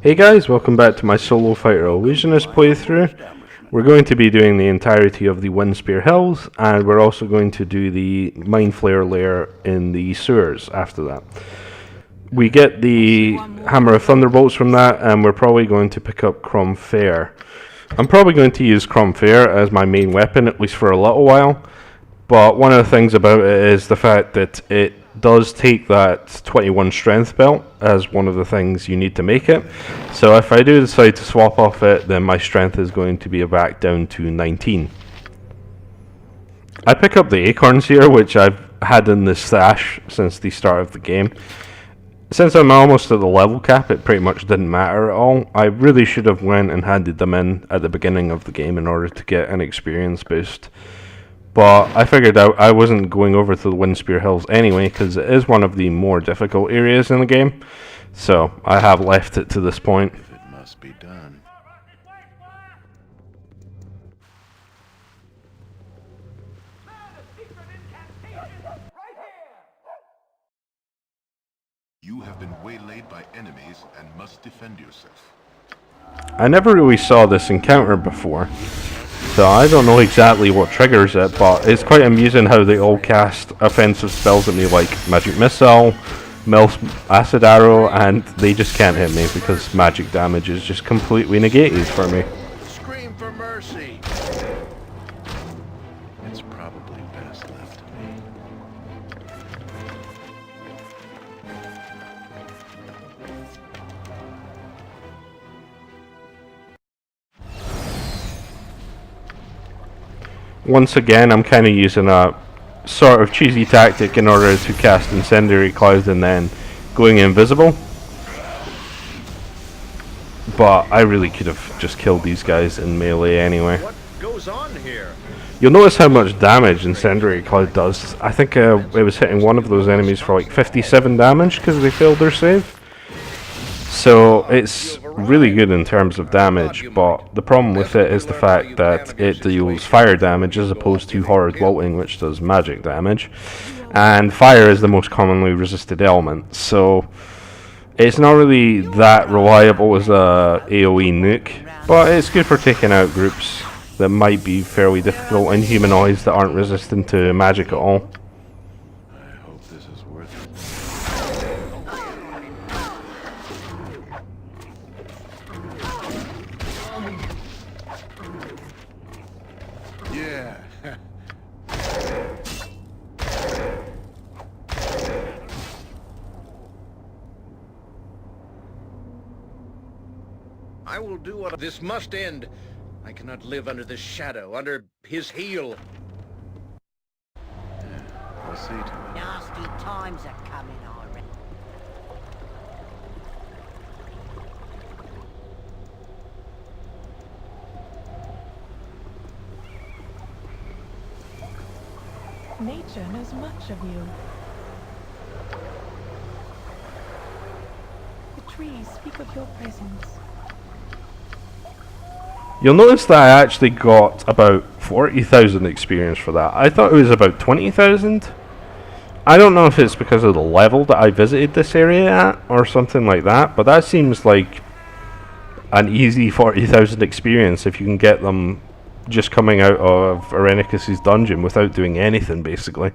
Hey guys, welcome back to my solo fighter Illusionist playthrough. We're going to be doing the entirety of the Windspear Hills, and we're also going to do the Mind Flayer lair in the sewers after that. We get the Hammer of Thunderbolts from that, and we're probably going to pick up Crom Faeyr. I'm probably going to use Crom Faeyr as my main weapon, at least for a little while, but one of the things about it is the fact that it does take that 21 strength belt as one of the things you need to make it. So if I do decide to swap off it, then my strength is going to be back down to 19. I pick up the acorns here, which I've had in the stash since the start of the game. Since I'm almost at the level cap, it pretty much didn't matter at all. I really should have went and handed them in at the beginning of the game in order to get an experience boost. But I figured out I wasn't going over to the Windspear Hills anyway, because it is one of the more difficult areas in the game. So I have left it to this point. If it must be done. You have been waylaid by enemies and must defend yourself. I never really saw this encounter before, so I don't know exactly what triggers it, but it's quite amusing how they all cast offensive spells at me like Magic Missile, Acid Arrow, and they just can't hit me because magic damage is just completely negated for me. Scream for mercy! It's probably best left to me. Once again, I'm kind of using a sort of cheesy tactic in order to cast Incendiary Cloud and then going invisible. But I really could have just killed these guys in melee anyway. What goes on here? You'll notice how much damage Incendiary Cloud does. I think it was hitting one of those enemies for like 57 damage because they failed their save. So it's really good in terms of damage, but the problem with it is the fact that it deals fire damage as opposed to Horrid Wilting, which does magic damage. And fire is the most commonly resisted element, so it's not really that reliable as a AoE nuke, but it's good for taking out groups that might be fairly difficult and humanoids that aren't resistant to magic at all. I hope this is worth it. Yeah. I will do what this must end. I cannot live under this shadow, under his heel. I'll see to it. Nasty times are coming, I reckon. Nature knows much of you. The trees speak of your presence. You'll notice that I actually got about 40,000 experience for that. I thought it was about 20,000. I don't know if it's because of the level that I visited this area at or something like that, but that seems like an easy 40,000 experience if you can get them just coming out of Arenicus's dungeon without doing anything, basically.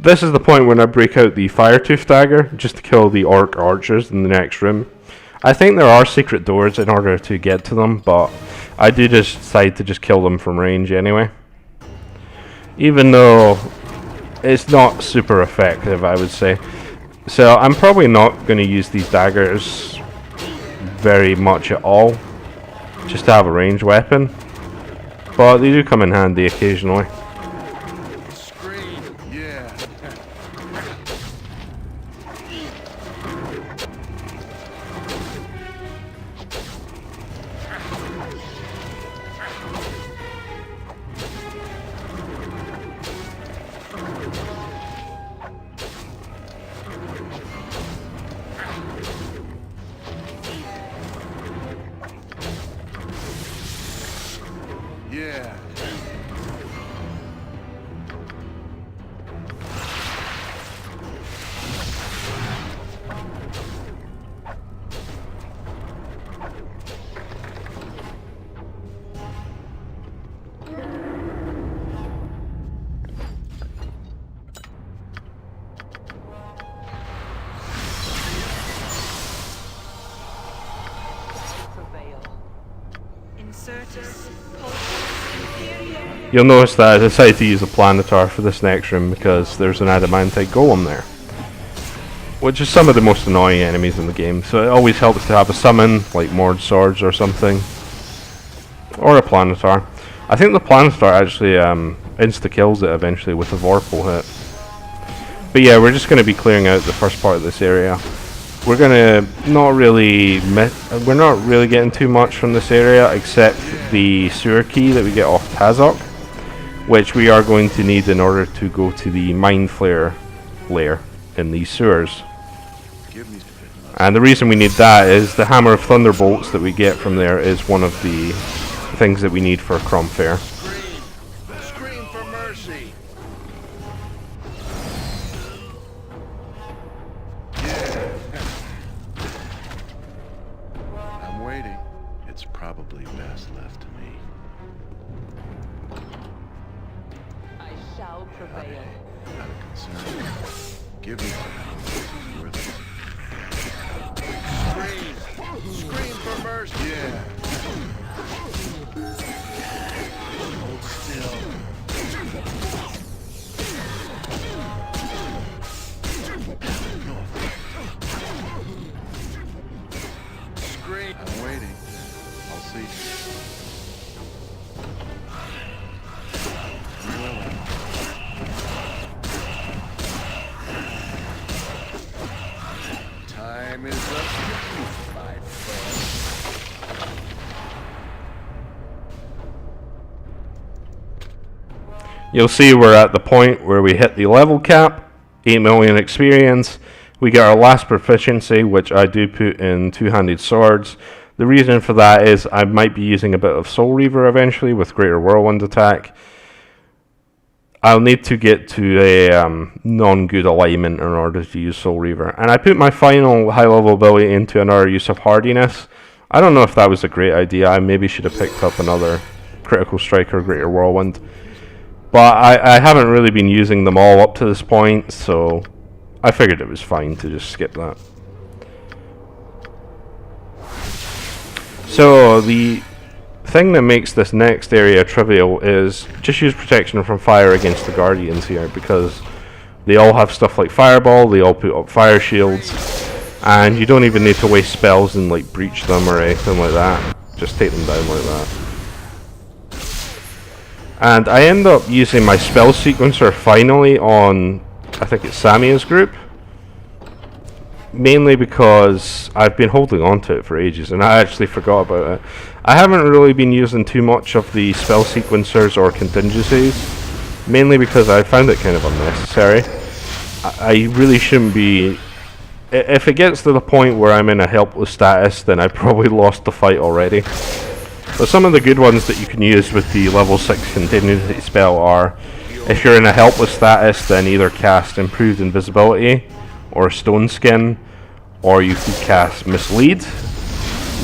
This is the point when I break out the Firetooth dagger, just to kill the orc archers in the next room. I think there are secret doors in order to get to them, but I do just decide to just kill them from range anyway. Even though it's not super effective, I would say. So I'm probably not going to use these daggers very much at all, just to have a ranged weapon. But they do come in handy occasionally. You'll notice that I decided to use a Planetar for this next room because there's an Adamantite Golem there, which is some of the most annoying enemies in the game, so it always helps to have a summon, like Mord Swords or something, or a Planetar. I think the Planetar actually insta-kills it eventually with a Vorpal hit. But yeah, we're just going to be clearing out the first part of this area. We're gonna we're not really getting too much from this area except the sewer key that we get off Tazok, which we are going to need in order to go to the Mind Flayer lair in these sewers. And the reason we need that is the Hammer of Thunderbolts that we get from there is one of the things that we need for Crom Faeyr. Scream for mercy. I'm waiting. It's probably best left to me. I shall prevail. Not a concern. Give me worth it. Scream for mercy. Yeah. Hold still. Scream. I'm waiting. I'll see. I'm willing. Time is up, my friend. You'll see we're at the point where we hit the level cap, 8 million experience. We get our last proficiency, which I do put in two-handed swords. The reason for that is I might be using a bit of Soul Reaver eventually with Greater Whirlwind attack. I'll need to get to a non-good alignment in order to use Soul Reaver. And I put my final high-level ability into another use of Hardiness. I don't know if that was a great idea. I maybe should have picked up another Critical Strike or Greater Whirlwind. But I haven't really been using them all up to this point, so I figured it was fine to just skip that. So the thing that makes this next area trivial is just use protection from fire against the Guardians here, because they all have stuff like Fireball, they all put up fire shields, and you don't even need to waste spells and like breach them or anything like that. Just take them down like that. And I end up using my spell sequencer finally on, I think it's Samia's group. Mainly because I've been holding on to it for ages and I actually forgot about it. I haven't really been using too much of the spell sequencers or contingencies. Mainly because I found it kind of unnecessary. I really shouldn't be... If it gets to the point where I'm in a helpless status, then I probably lost the fight already. But some of the good ones that you can use with the level 6 contingency spell are, if you're in a helpless status, then either cast Improved Invisibility, or Stone Skin, or you could cast Mislead.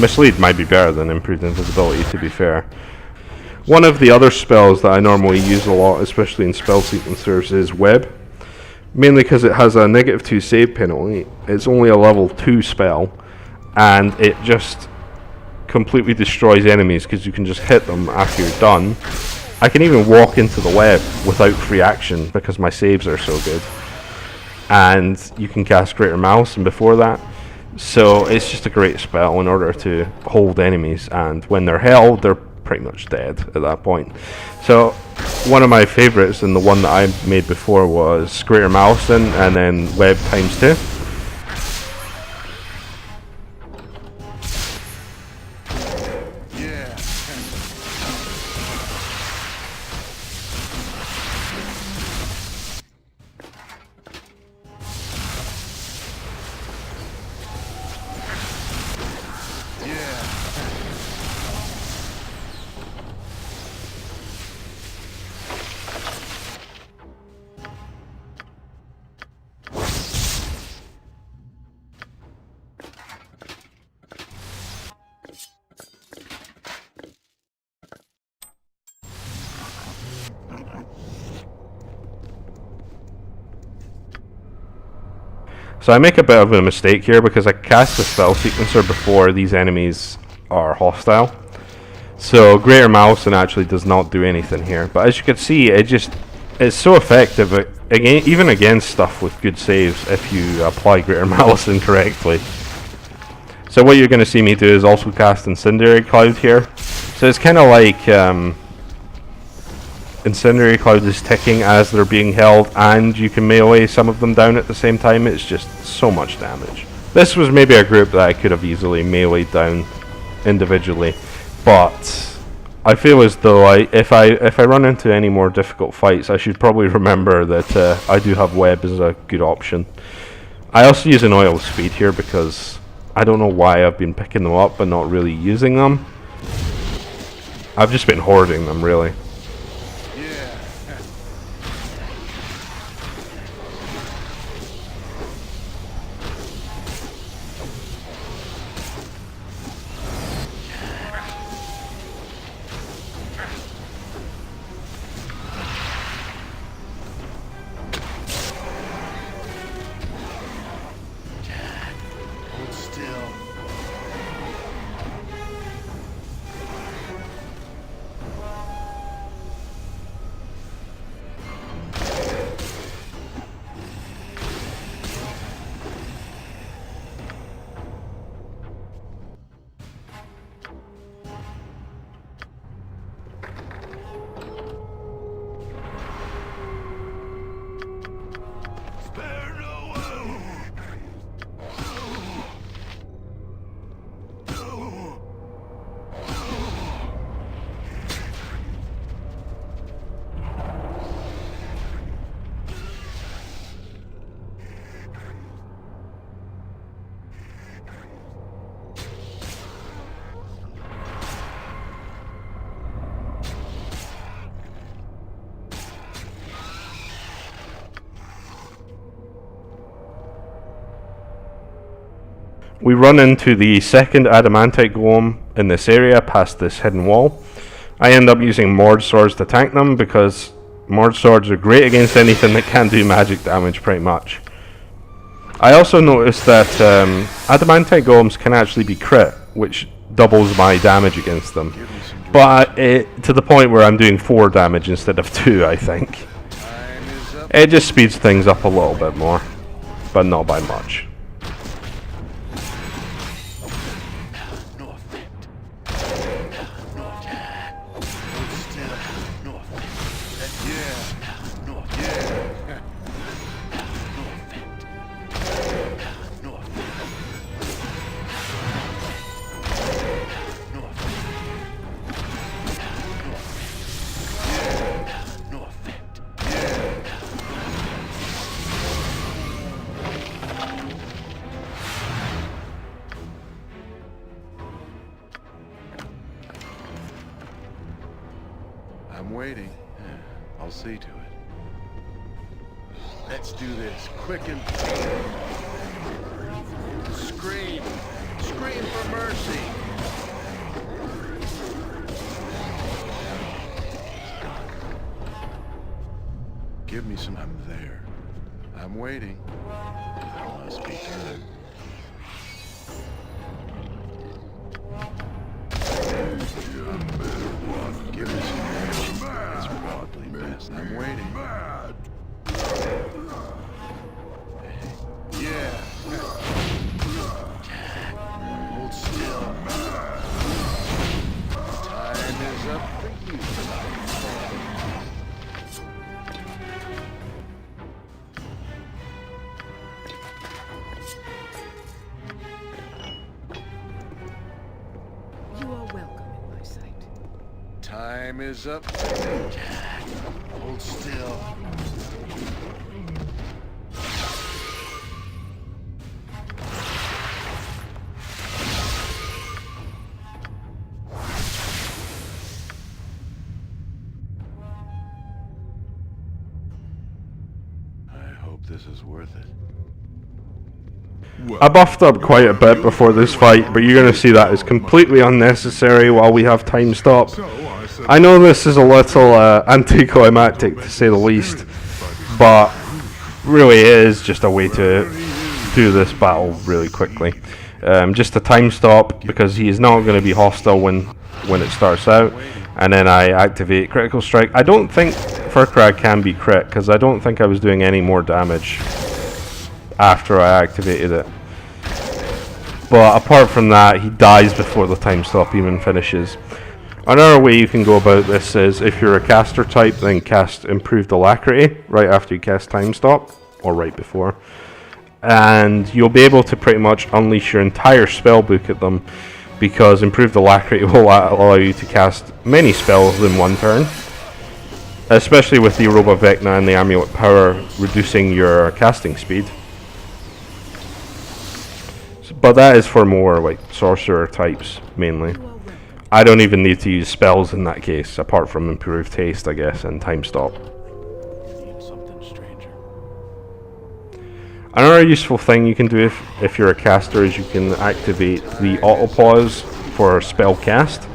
Mislead might be better than Improved Invisibility, to be fair. One of the other spells that I normally use a lot, especially in spell sequencers, is Web. mainly because it has a -2 save penalty. It's only a level 2 spell, and it just completely destroys enemies because you can just hit them after you're done. I can even walk into the web without free action because my saves are so good. And you can cast Greater Malice and before that. So it's just a great spell in order to hold enemies, and when they're held, they're pretty much dead at that point. So one of my favourites, and the one that I made before, was Greater Malice and then Web ×2. So I make a bit of a mistake here because I cast the spell sequencer before these enemies are hostile. So Greater Malice actually does not do anything here. But as you can see, it's so effective even against stuff with good saves if you apply Greater Malice incorrectly. So what you're going to see me do is also cast Incendiary Cloud here. So it's kind of like Incendiary Cloud is ticking as they're being held, and you can melee some of them down at the same time. It's just so much damage. This was maybe a group that I could have easily meleeed down individually, but I feel as though if I run into any more difficult fights, I should probably remember that I do have Web as a good option. I also use an Oil of Speed here because I don't know why I've been picking them up but not really using them. I've just been hoarding them, really. We run into the second Adamantite Golem in this area past this hidden wall. I end up using Mord Swords to tank them because Mord Swords are great against anything that can do magic damage pretty much. I also noticed that Adamantite Golems can actually be crit, which doubles my damage against them. But to the point where I'm doing 4 damage instead of 2, I think. It just speeds things up a little bit more, but not by much. I'm waiting. I'll see to it. Let's do this quick and scream! Scream for mercy! Give me some. I'm there. I'm I'm waiting. That must be good. Give me some damage. That's probably best. I'm waiting. Yeah. Hold still. Time is up for you. You are welcome in my sight. Time is up for you. Hold still. This is worth it. I buffed up quite a bit before this fight, but you're going to see that is completely unnecessary while we have time stop. I know this is a little anticlimactic to say the least, but really it is just a way to do this battle really quickly. Just a time stop because he is not going to be hostile when it starts out, and then I activate critical strike. I don't think Firkraag can be crit because I don't think I was doing any more damage after I activated it. But apart from that, he dies before the time stop even finishes. Another way you can go about this is if you're a caster type, then cast Improved Alacrity right after you cast time stop, or right before. And you'll be able to pretty much unleash your entire spellbook at them, because Improved Alacrity will allow you to cast many spells in one turn. Especially with the Aroba Vecna and the Amulet Power reducing your casting speed. But that is for more like sorcerer types mainly. I don't even need to use spells in that case, apart from Improved Haste, I guess, and Time Stop. Something stranger. Another useful thing you can do if you're a caster is you can activate the auto pause for spell cast.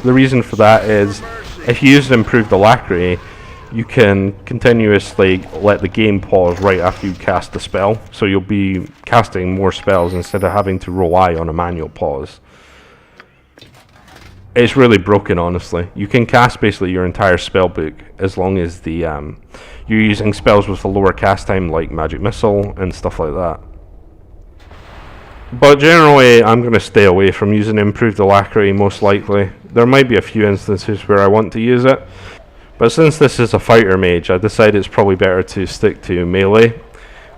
The reason for that is if you use Improved Alacrity, you can continuously let the game pause right after you cast the spell, so you'll be casting more spells instead of having to rely on a manual pause. It's really broken, honestly. You can cast basically your entire spellbook as long as the you're using spells with a lower cast time like Magic Missile and stuff like that. But generally, I'm going to stay away from using Improved Alacrity most likely. There might be a few instances where I want to use it, but since this is a fighter mage, I decided it's probably better to stick to melee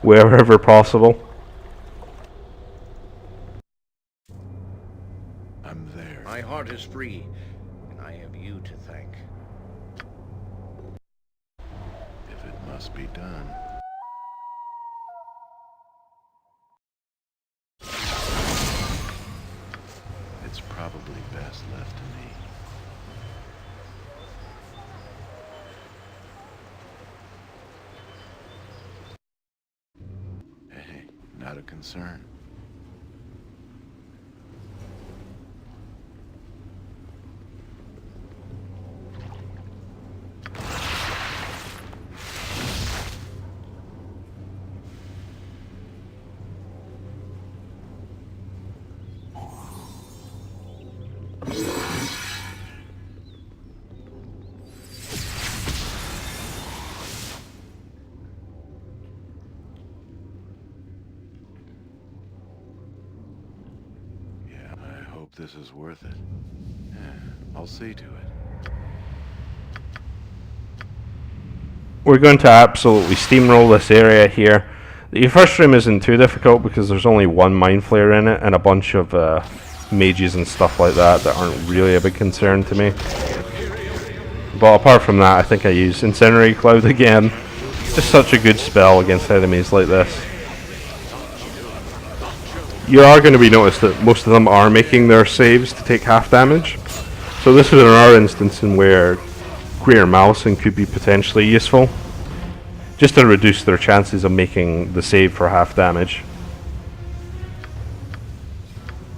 wherever possible. I'm there. My heart is free, and I have you to thank. If it must be done. It's probably best left to me. Hey, not a concern. This is worth it. Yeah, I'll see to it. We're going to absolutely steamroll this area here. The first room isn't too difficult because there's only one Mind Flayer in it and a bunch of mages and stuff like that that aren't really a big concern to me. But apart from that, I think I use Incendiary Cloud again. Just such a good spell against enemies like this. You are going to be noticed that most of them are making their saves to take half damage. So this is another instance in where Greater Malison could be potentially useful, just to reduce their chances of making the save for half damage.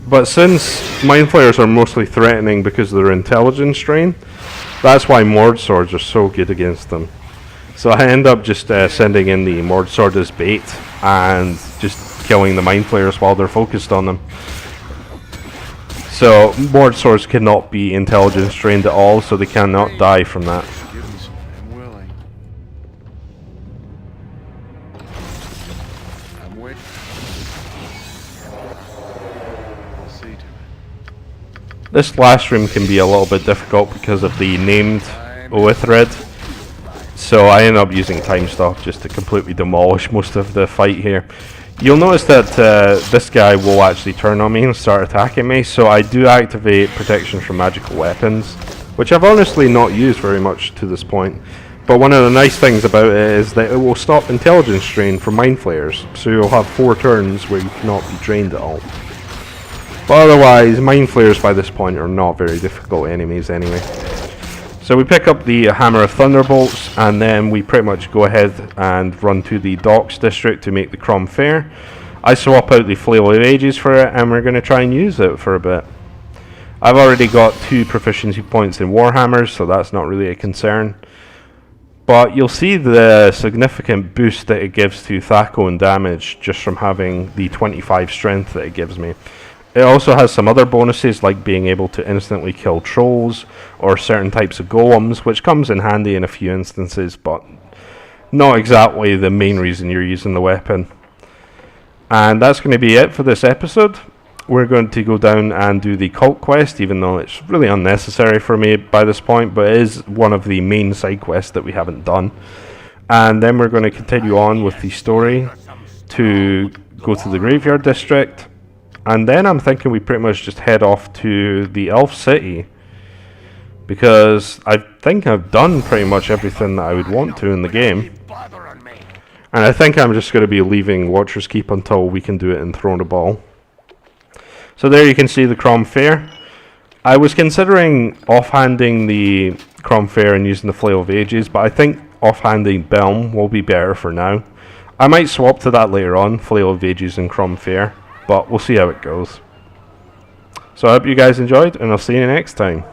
But since Mind Flayers are mostly threatening because of their intelligence drain, that's why Mord Swords are so good against them. So I end up just sending in the Mord Sword as bait and just killing the Mind Flayers while they're focused on them. So Mord Swords cannot be intelligence drained at all, so they cannot die from that. Give me some. I'm willing. I'm waiting. I'll see to it. This last room can be a little bit difficult because of the named Oithred. So I end up using Time Stop just to completely demolish most of the fight here. You'll notice that this guy will actually turn on me and start attacking me, so I do activate protection from magical weapons, which I've honestly not used very much to this point. But one of the nice things about it is that it will stop intelligence drain from Mind Flayers, so you'll have 4 turns where you cannot be drained at all. But otherwise, Mind Flayers by this point are not very difficult enemies anyway. So we pick up the Hammer of Thunderbolts, and then we pretty much go ahead and run to the Docks district to make the Crom Faeyr. I swap out the Flail of Ages for it, and we're going to try and use it for a bit. I've already got 2 proficiency points in Warhammers, so that's not really a concern. But you'll see the significant boost that it gives to Thaco and damage just from having the 25 strength that it gives me. It also has some other bonuses like being able to instantly kill trolls or certain types of golems, which comes in handy in a few instances, but not exactly the main reason you're using the weapon. And that's going to be it for this episode. We're going to go down and do the cult quest, even though it's really unnecessary for me by this point, but it is one of the main side quests that we haven't done. And then we're going to continue on with the story to go to the Graveyard District. And then I'm thinking we pretty much just head off to the Elf City, because I think I've done pretty much everything that I would want to in the game. And I think I'm just going to be leaving Watcher's Keep until we can do it in Throne of Ball. So there you can see the Crom Faeyr. I was considering offhanding the Crom Faeyr and using the Flail of Ages, but I think offhanding Belm will be better for now. I might swap to that later on, Flail of Ages and Crom Faeyr, but we'll see how it goes. So I hope you guys enjoyed, and I'll see you next time.